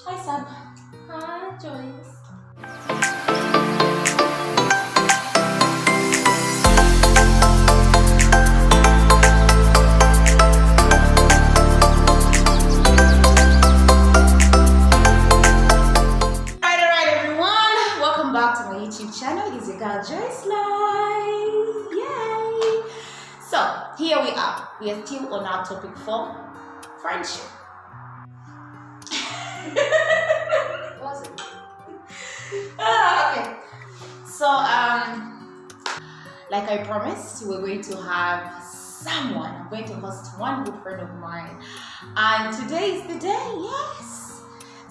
Hi Sam. Hi, Joyce. Alright everyone, welcome back to my YouTube channel. It's your girl Joyce Live. Yay! So here we are. We are still on our topic for friendship. Was it? Okay. So like I promised, we're going to have someone. I'm going to host one good friend of mine, and today is the day. Yes.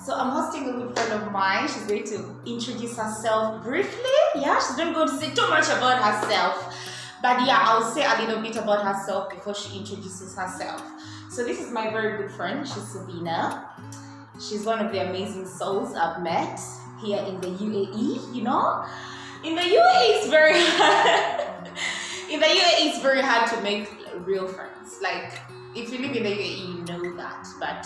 So I'm hosting a good friend of mine. She's going to introduce herself briefly. Yeah, she's not going to say too much about herself, but yeah, I'll say a little bit about herself before she introduces herself. So this is my very good friend. She's Sabina. She's one of the amazing souls I've met here in the UAE. You know, in the UAE it's very hard. In the UAE it's very hard to make real friends. Like if you live in the UAE, you know that. But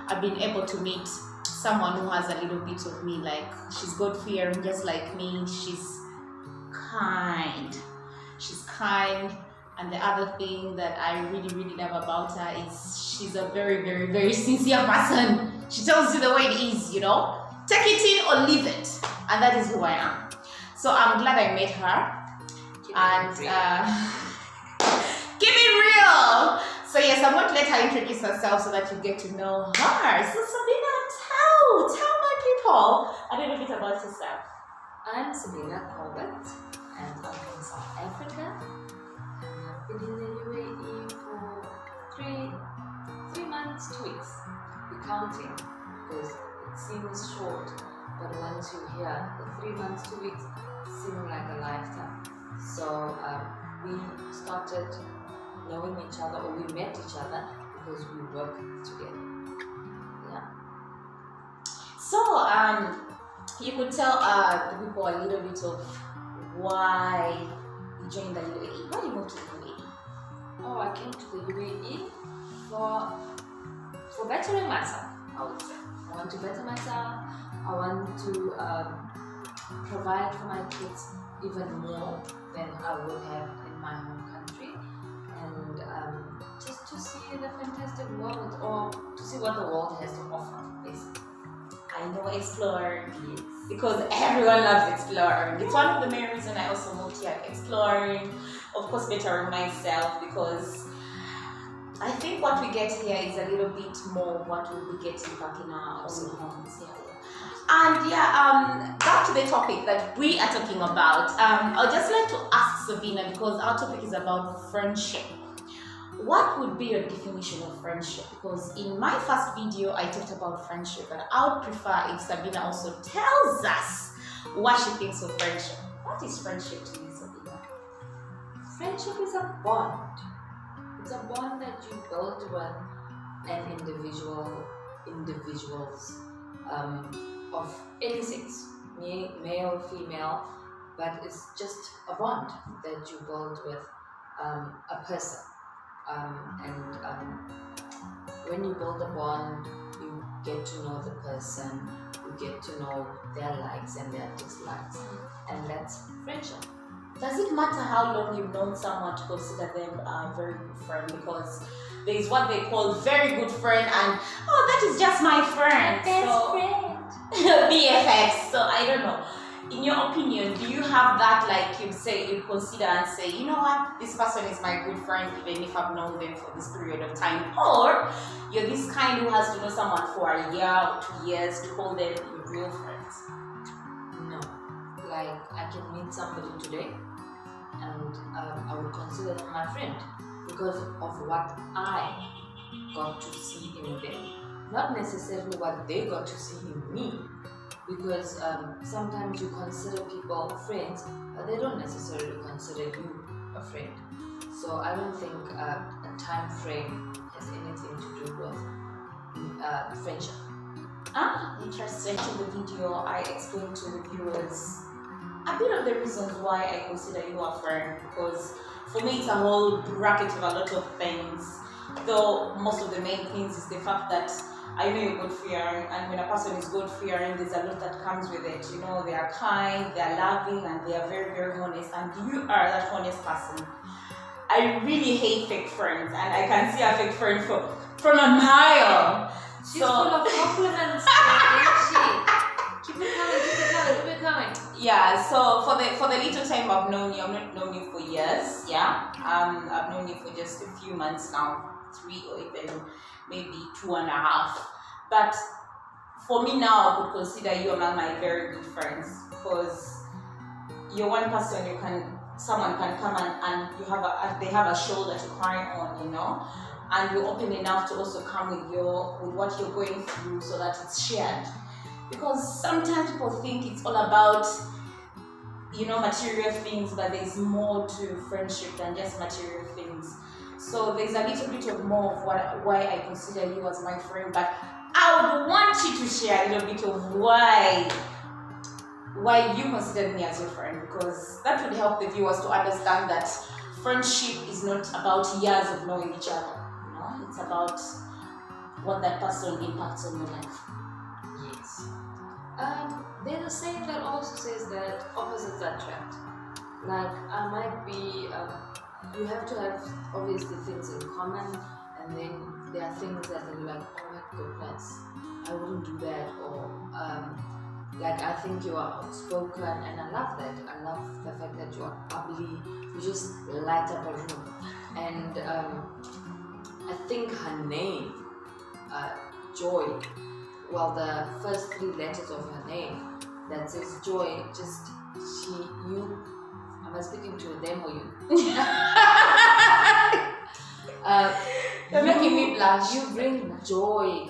I've been able to meet someone who has a little bit of me. Like she's God-fearing just like me. She's kind. And the other thing that I really love about her is she's a very sincere person. She tells you the way it is, you know. Take it in or leave it. And that is who I am. So I'm glad I met her. Keep it real. So yes, I'm going to let her introduce herself so that you get to know her. So Sabina, tell my people a little bit about yourself. I'm Sabina Corbett, and I'm from South Africa. And I've been in the UAE for three months, 2 weeks. We're counting because it seems short, but once you're here, the 3 months, 2 weeks seem like a lifetime. So we started knowing each other, or we met each other because we work together. Yeah. So you could tell the people a little bit of why you joined the UAE. Why you moved to the UAE? Oh, I came to the UAE for bettering myself, I would say. I want to better myself. I want to provide for my kids even more than I would have in my home country, and just to see the fantastic world, or to see what the world has to offer, basically. I know exploring, because everyone loves exploring. It's one of the main reasons I also moved here, exploring, of course bettering myself, because I think what we get here is a little bit more of what we'll be getting back in our own homes here. And yeah, back to the topic that we are talking about. I'd just like to ask Sabina, because our topic is about friendship. What would be your definition of friendship? Because in my first video, I talked about friendship, but I would prefer if Sabina also tells us what she thinks of friendship. What is friendship to you, Sabina? Friendship is a bond. It's a bond that you build with an individuals of any sex, male, female, but it's just a bond that you build with a person. When you build a bond, you get to know the person, you get to know their likes and their dislikes, and that's friendship. Does it matter how long you've known someone to consider them a very good friend? Because there is what they call very good friend, and that is just my friend. Best friend. BFFs. So I don't know. In your opinion, do you have that, like you consider and say, you know what, this person is my good friend even if I've known them for this period of time? Or you're this kind who has to know someone for a year or 2 years to call them your real friends? No. Like, I can meet somebody today and I would consider them my friend because of what I got to see in them. Not necessarily what they got to see in me. Because sometimes you consider people friends, but they don't necessarily consider you a friend. So I don't think a time frame has anything to do with friendship. Interesting. In the video, I explained to the viewers a bit of the reasons why I consider you a friend, because for me it's a whole bracket of a lot of things, though most of the main things is the fact that I know you're God-fearing, and when a person is God-fearing, there's a lot that comes with it. You know, they are kind, they are loving, and they are very, very honest, and you are that honest person. I really hate fake friends, and I can see a fake friend from a mile. She's full of compliments, isn't she? Keep it coming. Yeah, so for the little time I've known you, I've not known you for years, yeah. I've known you for just a few months now, 3 or even maybe 2.5. But for me now, I would consider you among my very good friends, because you're one person someone can come and they have a shoulder to cry on, you know, and you're open enough to also come with what you're going through, so that it's shared. Because sometimes people think it's all about, you know, material things, but there's more to friendship than just material things. So there's a little bit of more of why I consider you as my friend, but I would want you to share a little bit of why you consider me as your friend, because that would help the viewers to understand that friendship is not about years of knowing each other. You know, it's about what that person impacts on your life. Yes. There's a saying that also says that opposites attract. Like, I might be, you have to have obviously things in common, and then there are things that are like, oh my goodness, I wouldn't do that, or like, I think you are outspoken, and I love that. I love the fact that you are bubbly, you just light up a room. And I think her name, Joy, well, the first 3 letters of her name that says Joy, am I speaking to them or you? You're making me blush. You bring joy.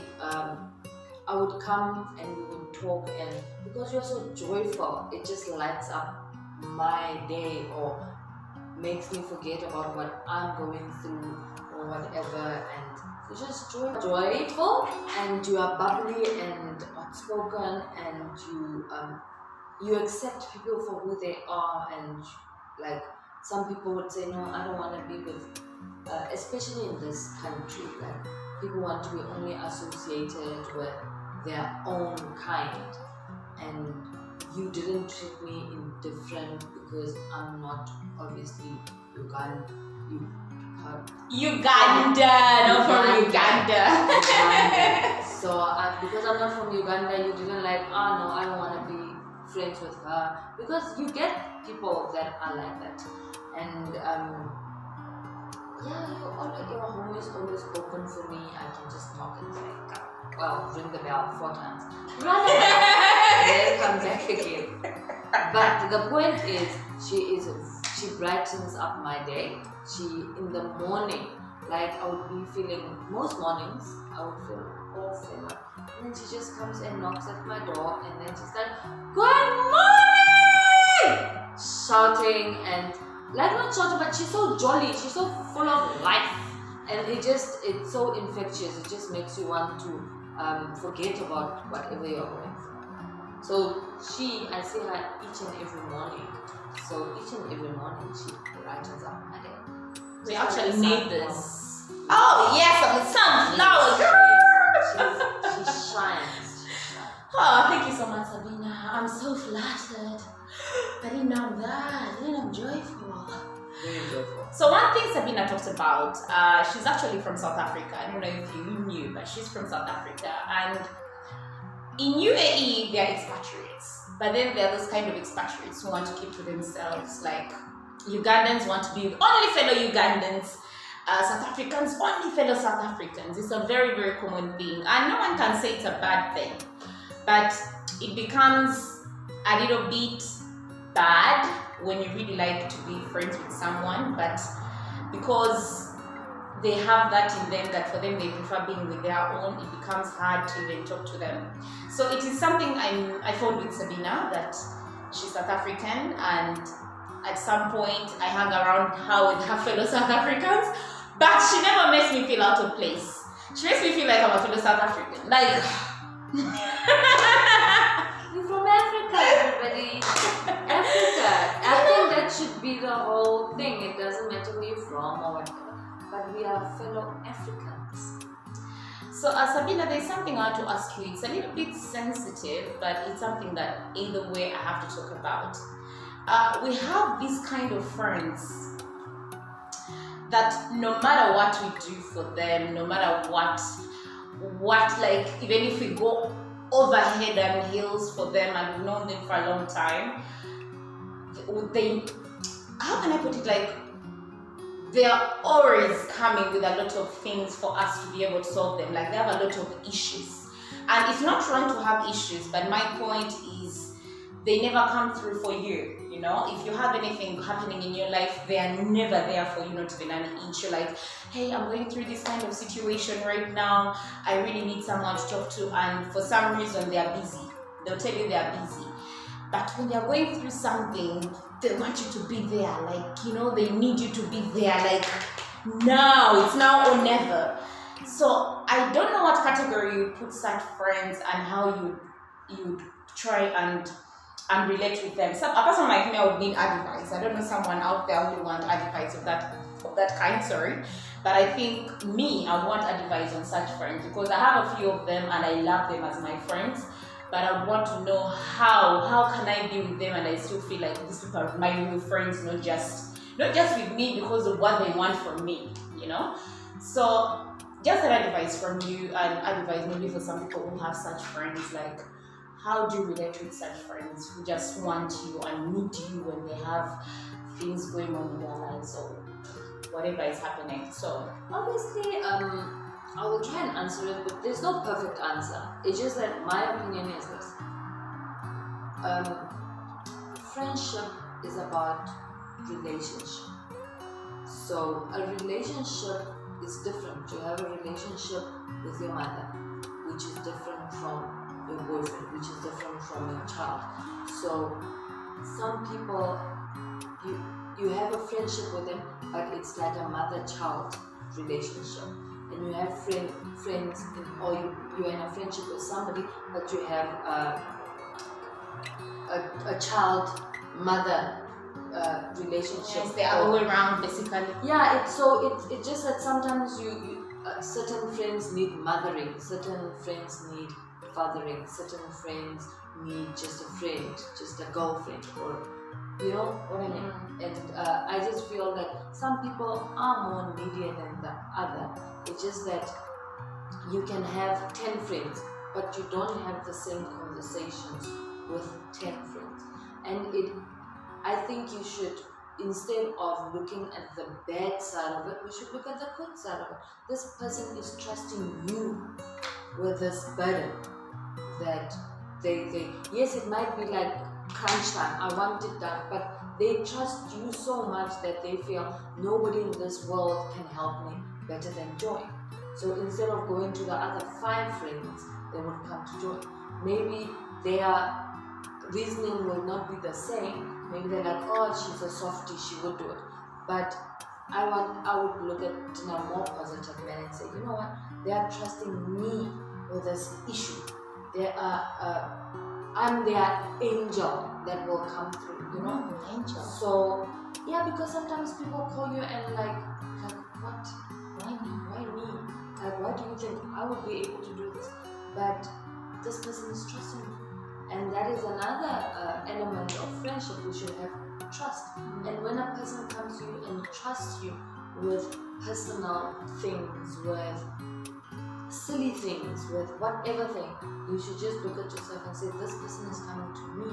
I would come and we would talk, and because you're so joyful, it just lights up my day, or makes me forget about what I'm going through or whatever, and you're just joyful, and you are bubbly and outspoken, and you accept people for who they are. And like, some people would say, no, I don't want to be with, especially in this country, like, people want to be only associated with their own kind, and you didn't treat me indifferent because I'm not obviously Uganda, not from Uganda. So because I'm not from Uganda, you didn't like, oh no, I don't want to be friends with her, because you get people that are like that. And your home is always open for me. I can just knock and say, ring the bell 4 times, run away, and then come back again. But the point is, she brightens up my day. In the morning, like, I would be feeling, most mornings I would feel all fed up, and then she just comes and knocks at my door, and then she's like, good morning, shouting, and like, not shouting, but she's so jolly, she's so full of life, and it's so infectious. It just makes you want to forget about whatever you're going through. So I see her each and every morning. So each and every morning she brightens up my day. We actually need this. Oh yes, I'm the sunflower. She shines. Oh, thank you so much, Sabina. I'm so flattered. I didn't know that. I'm joyful. Very joyful. So one thing Sabina talks about, she's actually from South Africa. I don't know if you knew, but she's from South Africa. And in UAE, they are expatriates. But then there are those kind of expatriates who want to keep to themselves. Like, Ugandans want to be with only fellow Ugandans. South Africans, only fellow South Africans. It's a very, very common thing. And no one can say it's a bad thing. But it becomes a little bit bad when you really like to be friends with someone, but because they have that in them, that for them they prefer being with their own, it becomes hard to even talk to them. So it is something I found with Sabina, that she's South African, and at some point I hung around her with her fellow South Africans, but she never makes me feel out of place. She makes me feel like I'm a fellow South African. Like, you're from Africa, everybody. Africa. I think that should be the whole thing. It doesn't matter where you're from or whatever, but we are fellow Africans. So, Sabina, there's something I want to ask you. It's a little bit sensitive, but it's something that either way I have to talk about. We have these kind of friends that no matter what we do for them, no matter what, like, even if we go over head and heels for them and we've known them for a long time, they, how can I put it, like, they are always coming with a lot of things for us to be able to solve them. Like, they have a lot of issues. And it's not trying to have issues, but my point is they never come through for you. You know, if you have anything happening in your life, they are never there for you, not even an inch. You're like, hey, I'm going through this kind of situation right now. I really need someone to talk to. And for some reason, they are busy. They'll tell you they are busy. But when they're going through something, they want you to be there. Like, you know, they need you to be there. Like, now, it's now or never. So I don't know what category you put such friends and how you try and relate with them. So a person like me, I would need advice. I don't know someone out there who would want advice of that kind, sorry. But I think me, I want advice on such friends because I have a few of them and I love them as my friends. But I want to know how can I be with them and I still feel like these people are my real friends, not just with me because of what they want from me, you know? So just an advice from you and advice maybe for some people who have such friends, like how do you relate with such friends who just want you and need you when they have things going on in their lives or whatever is happening? So obviously, I will try and answer it, but there's no perfect answer. It's just that my opinion is this. Friendship is about relationship. So a relationship is different. You have a relationship with your mother, which is different from your boyfriend, which is different from your child. So some people, you have a friendship with them, but it's like a mother-child relationship. And you have friends, or you're in a friendship with somebody, but you have a child-mother relationship. yes, they are all around basically. Yeah, it's just that sometimes you certain friends need mothering, certain friends need fathering, certain friends need just a friend, just a girlfriend, or you know what I mean. And I just feel like some people are more needy than the other. It's just that you can have 10 friends, but you don't have the same conversations with 10 friends. And I think you should, instead of looking at the bad side of it, we should look at the good side of it. This person is trusting you with this burden that they yes, it might be like crunch time, I want it done, but they trust you so much that they feel nobody in this world can help me better than Joy. So instead of going to the other 5 friends, they would come to Joy. Maybe their reasoning will not be the same. Maybe they're like, oh, she's a softie, she would do it. But I would look at it in a more positive manner and say, you know what? They are trusting me with this issue. I'm their angel that will come through, you know? Angel. So, yeah, because sometimes people call you and like what? Why me? Like, why do you think I would be able to do this? But this person is trusting me. And that is another element of friendship. We should have trust. And when a person comes to you and trusts you with personal things, with silly things, with whatever thing, you should just look at yourself and say, this person is coming to me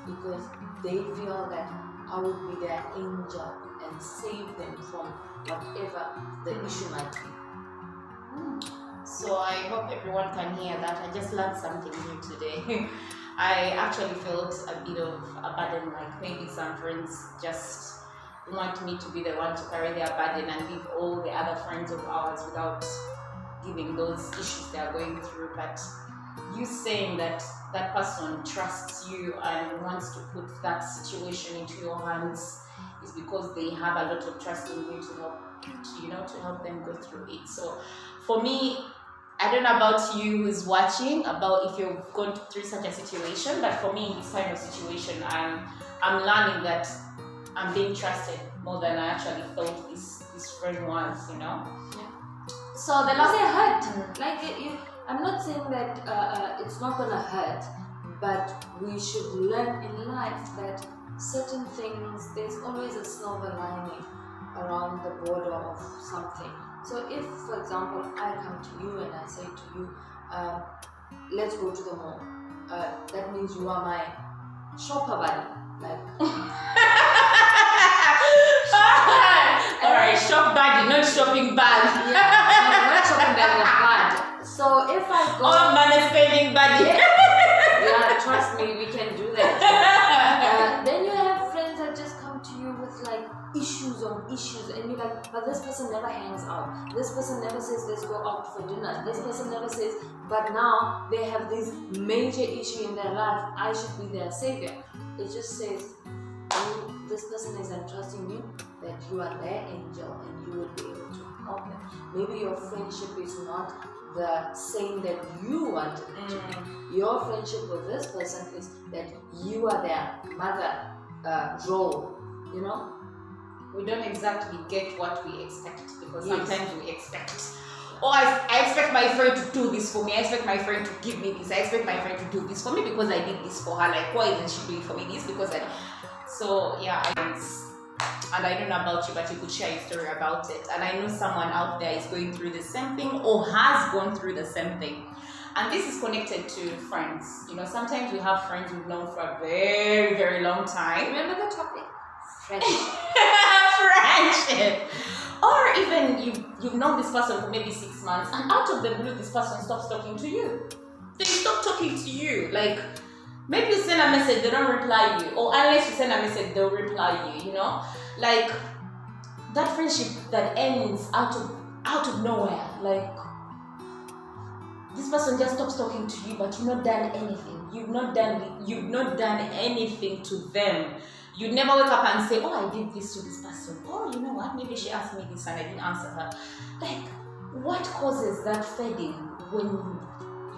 because they feel that I would be their angel and save them from whatever the issue might be. So I hope everyone can hear that. I just learned something new today. I actually felt a bit of a burden, like maybe some friends just want me to be the one to carry their burden and leave all the other friends of ours without giving those issues they are going through. But you saying that that person trusts you and wants to put that situation into your hands is because they have a lot of trust in you to help them go through it. So for me, I don't know about you who's watching, about if you've gone through such a situation, but for me in this kind of situation, I'm learning that I'm being trusted more than I actually thought this friend was, you know. Yeah. So the Because they last hurt. Like I'm not saying that it's not gonna hurt, but we should learn in life that certain things, there's always a silver lining around the border of something. So if, for example, I come to you and I say to you, let's go to the mall. That means you are my shopper buddy. Like alright, shop buddy, not shopping bag. no, not shopping bag, but so if I go, Oh, man, spending buddy. yeah, trust me, we can do that. Then you have friends that just come to you with like issues on issues, and you're like, but this person never hangs out. This person never says let's go out for dinner. This person never says, but now they have this major issue in their life. I should be their savior. It just says, this person is entrusting you that you are their angel and you will be able to help them. Maybe your friendship is not the same that you want it to be. Your friendship with this person is that you are their mother role, you know? We don't exactly get what we expect, because Yes. sometimes we expect, I expect my friend to do this for me. I expect my friend to give me this. I expect my friend to do this for me because I did this for her. Like, why isn't she doing for me this? Because so yeah, and I don't know about you, but you could share a story about it. And I know someone out there is going through the same thing or has gone through the same thing. And this is connected to friends. You know, sometimes we have friends we've known for a very, very long time. Remember the topic? Friendship. Friendship. Or even you've known this person for maybe 6 months, and out of the blue, this person stops talking to you. They stop talking to you. Like, maybe you send a message, they don't reply you. Or unless you send a message, they'll reply you, you know? Like, that friendship that ends out of nowhere. Like, this person just stops talking to you, but you've not done anything. You've not done anything to them. You never wake up and say, oh, I did this to this person. Oh, you know what? Maybe she asked me this and I didn't answer her. Like, what causes that fading when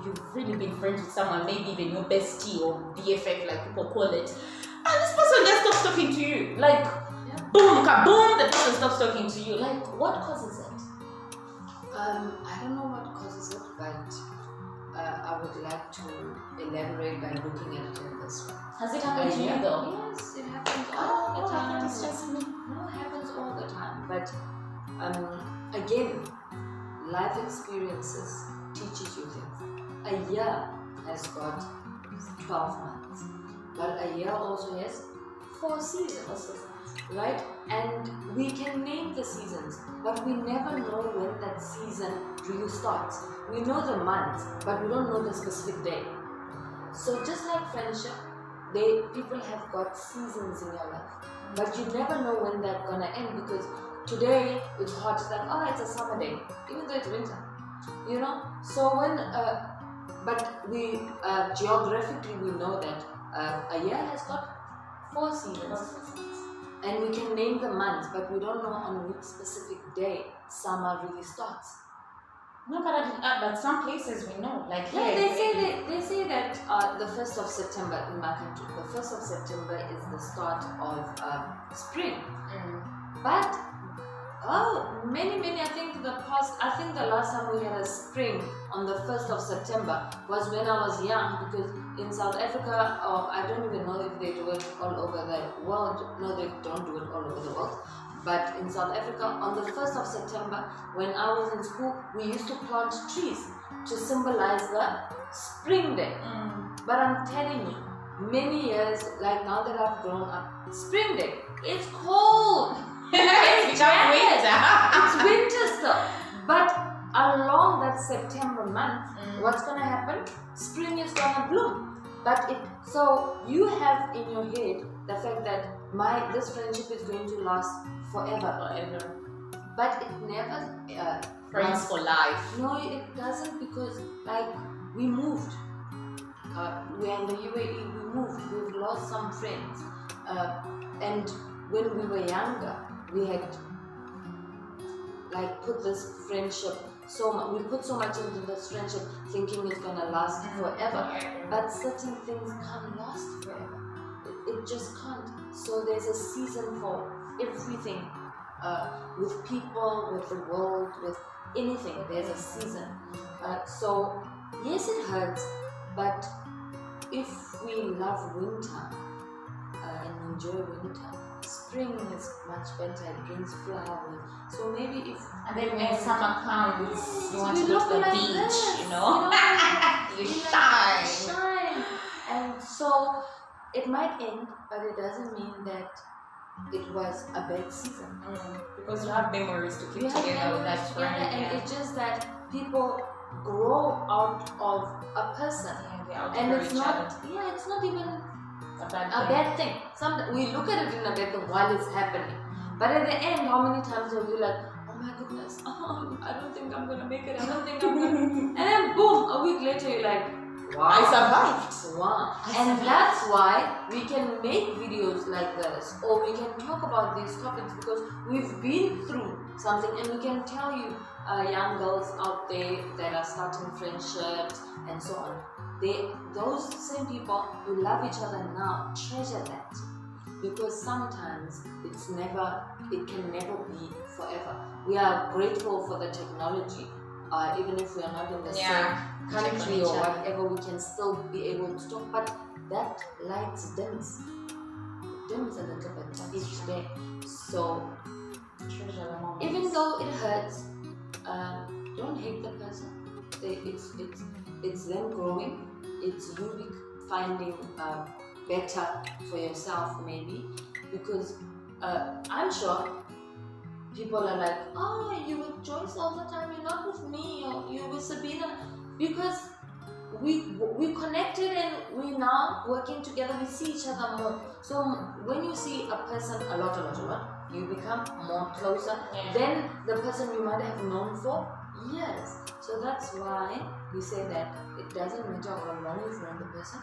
you've really been friends with someone, maybe even your bestie or BFF, like people call it, and this person just stops talking to you? Like, boom, kaboom, the person stops talking to you. Like, what causes it? I don't know what causes it, but I would like to elaborate by looking at it in this way. Has it happened to you though? Yes, it happens all the time. It's just me. No, it happens all the time. But again, life experiences teaches you things. A year has got 12 months, but a year also has 4 seasons, right? And we can name the seasons, but we never know when that season really starts. We know the months, but we don't know the specific day. So just like friendship, people have got seasons in your life, but you never know when they're gonna end, because today it's hot, it's like, oh, it's a summer day, even though it's winter, you know. So when but we geographically we know that a year has got 4 seasons, and we can name the months, but we don't know on which specific day summer really starts. No, but some places we know, like Yeah, here. they say that the 1st of September in my country, the 1st of September is the start of spring. But many, I think the last time we had a spring on the 1st of September was when I was young, because in South Africa, I don't even know if they do it all over the world. No, they don't do it all over the world. But in South Africa, on the 1st of September, when I was in school, we used to plant trees to symbolize the spring day. But I'm telling you, many years, like now that I've grown up, spring day, it's cold. It's winter. It's winter still. But along that September month, what's gonna happen? Spring is gonna bloom. So you have in your head the fact that this friendship is going to last forever. But it never Friends for life. No, it doesn't, because like we moved. We're in the UAE, we moved, we've lost some friends. And when we were younger, we had like put this friendship we put so much into this friendship thinking it's gonna last forever. But certain things can't last forever. It just can't. So there's a season for everything, with people, with the world, with anything, there's a season. So yes, it hurts, but if we love winter and enjoy winter, spring is much better. It brings flowers. So maybe if And then when summer comes, you want to we go look to the like beach, this, you know? You shine. shine. And so it might end, but it doesn't mean that it was a bad season. Because you have memories to keep We have together with memories that together, friend. and it's just that people grow out of a person, and it's not. Yeah, it's not even a bad a bad thing. We look at it in a bad thing while it's happening, but at the end, how many times are we like, oh my goodness, I don't think I'm gonna make it. I don't think I'm gonna. And then boom, a week later, you're like, wow, I survived. wow. And that's why we can make videos like this, or we can talk about these topics, because we've been through something, and we can tell you, young girls out there that are starting friendships and so on. Those same people who love each other now, treasure that, because sometimes it can never be forever. We are grateful for the technology, even if we are not in the same country or whatever, we can still be able to talk, but that light dims a little bit each day. So Treasure the moments. even though it hurts, don't hate the person. It's them growing. It's you finding better for yourself, maybe, because I'm sure people are like, oh, you with Joyce all the time, you're not with me, or you're with Sabina, because we connected and we now working together, we see each other more. So when you see a person a lot, you become more closer than the person you might have known for years. So that's why we say that it doesn't matter how long you've known the person,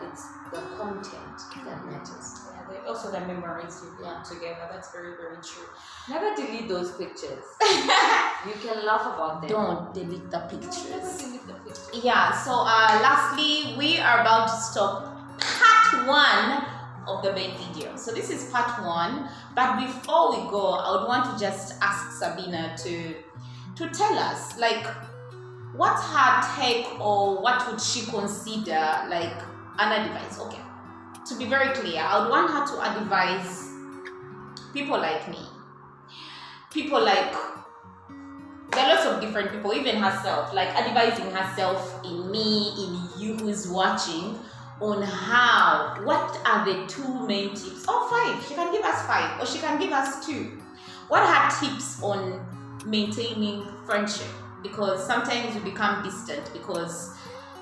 it's the content that matters. Also the memories you put together. That's very, very true. Never delete those pictures. You can laugh about them. Don't delete the pictures. No, never delete the pictures. Yeah, so lastly, we are about to stop part 1 of the main video. So this is part 1, but before we go, I would want to just ask Sabina to tell us, like, what's her take, or what would she consider like an advice? Okay, to be very clear, I would want her to advise people like me, people like, there are lots of different people, even herself, like advising herself, in me, in you who is watching, on what are the 2 main tips, or 5, she can give us 5, or she can give us 2. What are her tips on maintaining friendship? Because sometimes we become distant, because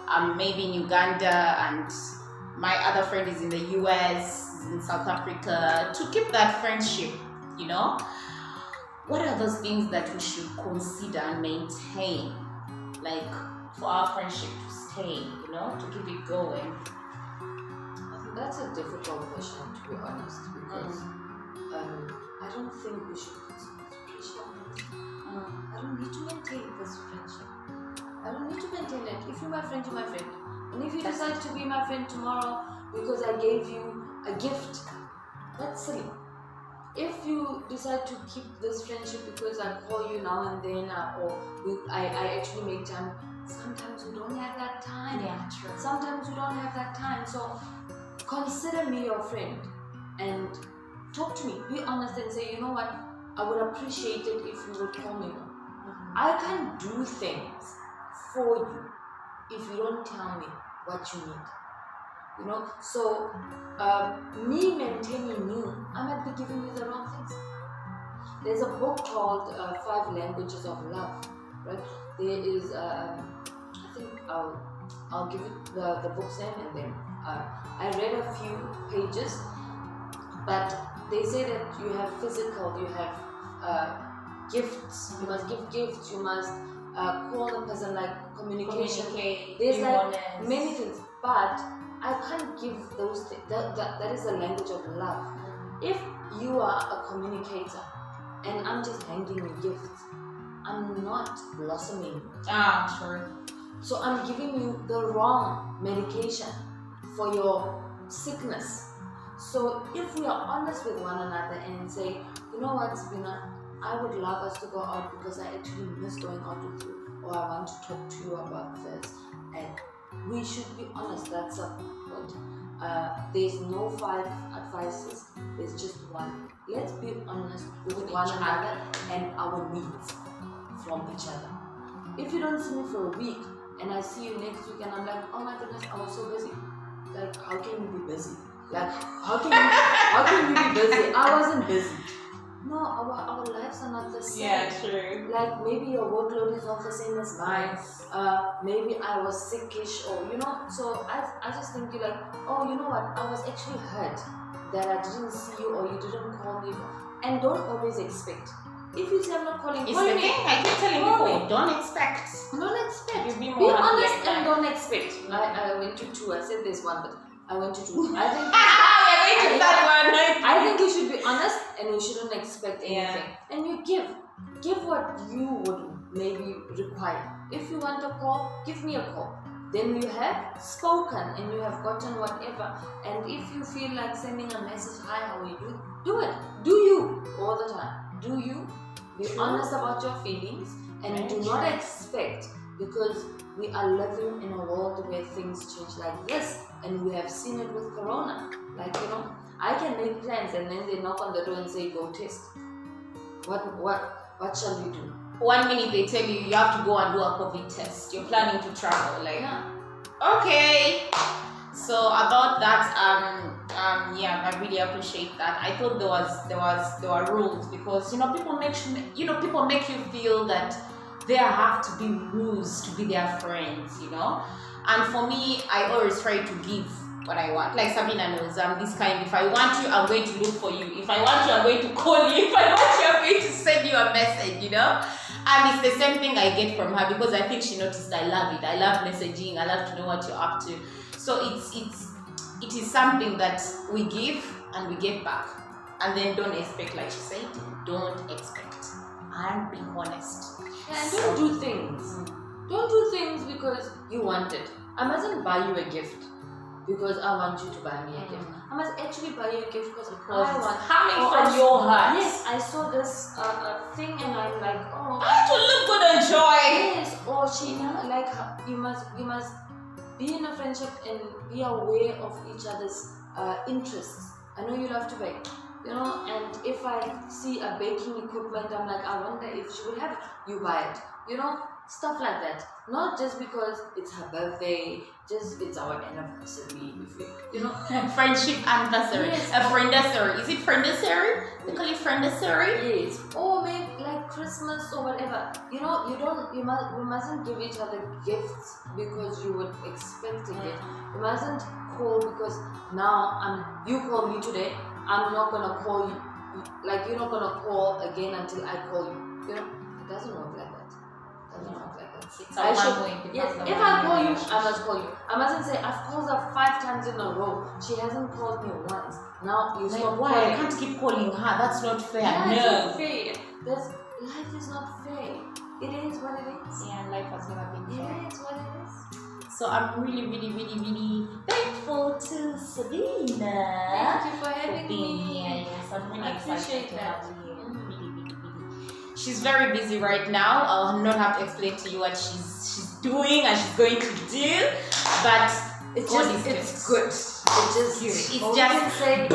I'm maybe in Uganda and my other friend is in the US, in South Africa, to keep that friendship, you know? What are those things that we should consider and maintain, like, for our friendship to stay, you know, to keep it going? That's a difficult question, to be honest, because I don't think we should put so much pressure on it. I don't need to maintain this friendship. I don't need to maintain it. If you're my friend, you're my friend. And if you decide to be my friend tomorrow because I gave you a gift, that's silly. If you decide to keep this friendship because I call you now and then, or I actually make time, sometimes we don't have that time. Yeah, true. Sometimes we don't have that time. So consider me your friend and talk to me. Be honest and say, you know what, I would appreciate it if you would call me more. I can't do things for you if you don't tell me what you need. You know, so me maintaining you, I might be giving you the wrong things. There's a book called 5 Languages of Love, right? There is, I think I'll give it the book's name, and then I read a few pages, but they say that you have physical, you have gifts, you must give gifts, you must call the person, like communication. There's like many things, but I can't give those things. That is the language of love. If you are a communicator and I'm just handing you gifts, I'm not blossoming. Sure. So I'm giving you the wrong medication for your sickness. So if we are honest with one another and say, you know what, Sabina, I would love us to go out because I actually miss going out with you, or I want to talk to you about this. And we should be honest, that's a point. There's no 5 advices, there's just one. Let's be honest with one another and our needs from each other. If you don't see me for a week and I see you next week and I'm like, oh my goodness, I was so busy. Like, how can you be busy? Like, how can you be busy? I wasn't busy. No, our lives are not the same. Yeah, true. Like, maybe your workload is not the same as mine. Maybe I was sickish, or so I just think you're like, oh, you know what, I was actually hurt that I didn't see you or you didn't call me. And don't always expect. If you say I'm not calling, it's the thing I keep telling people, don't expect. Be honest and don't expect. I went to 2. I said there's one, but I went to 2. I think I think you should be honest and you shouldn't expect anything. And you give what you would maybe require. If you want a call, give me a call. Then you have spoken and you have gotten whatever. And if you feel like sending a message, hi, how are you doing? Do it. Do you all the time. Do you? Be honest about your feelings and do not expect, because we are living in a world where things change like this, and we have seen it with Corona. Like, I can make plans and then they knock on the door and say, go test. What shall we do? 1 minute they tell you have to go and do a COVID test. You're planning to travel. Like, okay. So about that, I really appreciate that. I thought there were rules, because people make you feel that there have to be rules to be their friends, And for me, I always try to give what I want. Like Sabina knows, I'm this kind. If I want you, I'm going to look for you. If I want you, I'm going to call you. If I want you, I'm going to send you a message, And it's the same thing I get from her, because I think she noticed I love it. I love messaging. I love to know what you're up to. So it is something that we give and we get back. And then don't expect, like she said, don't expect. And be honest. And don't do things. Don't do things because you want it. I mustn't buy you a gift because I want you to buy me a gift. I must actually buy you a gift because I want coming from your heart. Yes, I saw this thing and I'm like, oh, to look good and joy. Yes, or she like you must be in a friendship and be aware of each other's interests. I know you love to bake, and if I see a baking equipment, I'm like, I wonder if she would have it. You buy it, stuff like that. Not just because it's her birthday, just it's our anniversary, friendship anniversary. Yes. A friendessary. Is it friendessary? They call it friendessary? Yes. Or maybe like Christmas or whatever. You mustn't give each other gifts because you would expect a gift. You mustn't call because now you call me today. I'm not gonna call you. Like, you're not gonna call again until I call you. It doesn't work like that. It's a one-way. Yes, if I call you, I must call you. I mustn't say I've called her 5 times in a row. She hasn't called me once. Now you stop why? calling. I can't keep calling her. That's not fair. Yeah, no. it's not fair. Life is not fair. It is what it is. Yeah, life has never been fair. It is what it is. So I'm really, really, really, really thankful to Sabina. Thank you for having being me. here. Yes, I'm really appreciate excited to that. have you. Really, really, really. She's very busy right now. I'll not have to explain to you what she's doing and she's going to do, but it's good. It's just say.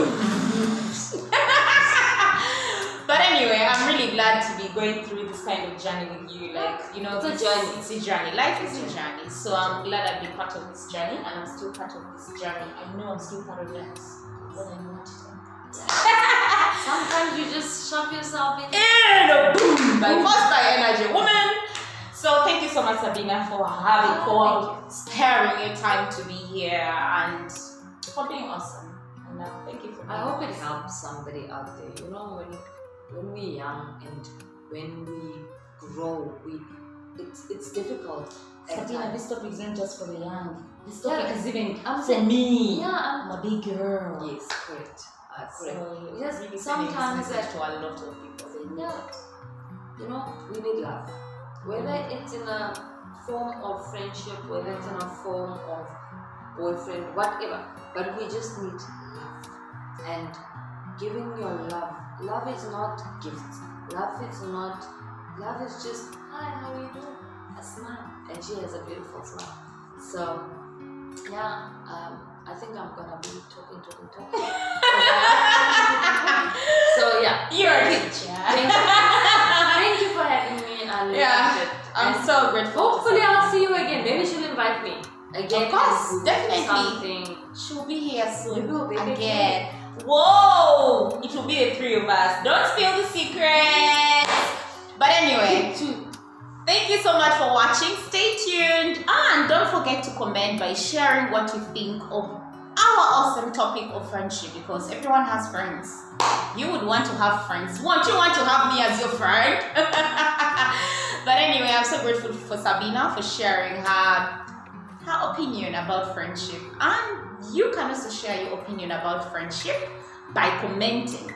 But anyway, I'm really glad to be going through this kind of journey with you. Like, it's a journey. It's a journey. Life is a journey. So I'm glad I've been part of this journey, and I'm still part of this journey. I know I'm still part of that. What I want to. Sometimes you just shove yourself in. And boom! By energy, woman. So thank you so much, Sabina, for sparing your time to be here and for being awesome. And thank you for being I hope it helps somebody out there. When we're young and when we grow, it's difficult. Sabina, this topic isn't just for the young. This topic is even for saying, me. Yeah, I'm a big girl. Yes, correct. So just really sometimes that to a lot of people. They need it. We need love. Whether it's in a form of friendship, whether it's in a form of boyfriend, whatever, but we just need love. And giving your love is not gifts. Love is not. Love is just, hi, how are you doing? A smile, and she has a beautiful smile. So, yeah, I think I'm gonna be talking. So yeah, You're a teacher. Thank you for having me. I loved it. I'm so grateful. Hopefully, I'll see you again. Maybe she'll invite me again. Of course, and definitely. Something. She'll be here soon Maybe we'll be again. Whoa! It will be the three of us. Don't spill the secret. But anyway, thank you so much for watching. Stay tuned and don't forget to comment by sharing what you think of our awesome topic of friendship, because everyone has friends. You would want to have friends. Won't you want to have me as your friend? But anyway, I'm so grateful for Sabina for sharing her opinion about friendship. And you can also share your opinion about friendship by commenting.